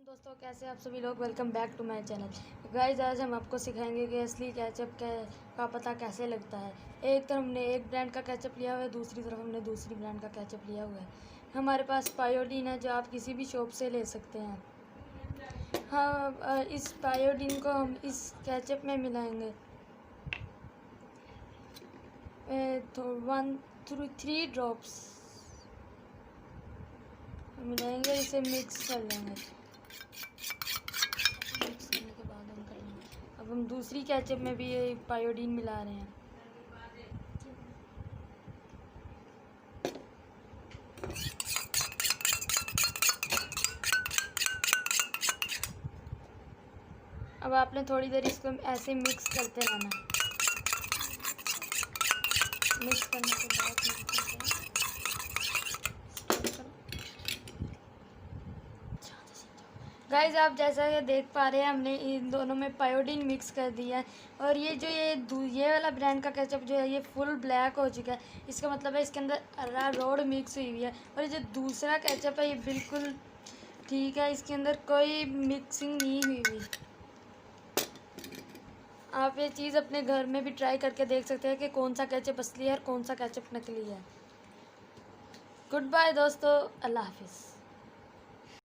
दोस्तों, कैसे आप सभी लोग। Welcome back to my channel. Guys, आज हम आपको सिखाएंगे कि असली केचप का पता कैसे लगता है। एक तरफ हमने एक ब्रांड का केचप लिया हुआ है, दूसरी तरफ हमने दूसरी ब्रांड का केचप लिया हुआ है। हमारे पास पायोडीन है जो आप किसी भी शॉप से ले सकते हैं। हाँ, इस पायोडीन को हम इस केचप में मिलाएंगे। तो 3 ड्रॉप्स मिलाएंगे, इसे मिक्स कर लेंगे। मिक्स करने के बाद हम करेंगे, अब हम दूसरी केचप में भी ये पायोडीन मिला रहे हैं। अब आपने थोड़ी देर इसको ऐसे मिक्स करते रहना। मिक्स करने के बाद गाइस, आप जैसा कि देख पा रहे हैं, हमने इन दोनों में पायोडीन मिक्स कर दिया है। और ये जो ये वाला ब्रांड का केचप जो है ये फुल ब्लैक हो चुका है। इसका मतलब है इसके अंदर अरारोट मिक्स हुई हुई है। और ये जो दूसरा केचप है ये बिल्कुल ठीक है, इसके अंदर कोई मिक्सिंग नहीं हुई हुई। आप ये चीज़ अपने घर में भी ट्राई करके देख सकते हैं कि कौन सा केचप असली है और कौन सा केचप नकली है। गुड बाय दोस्तों, अल्लाह हाफिज़।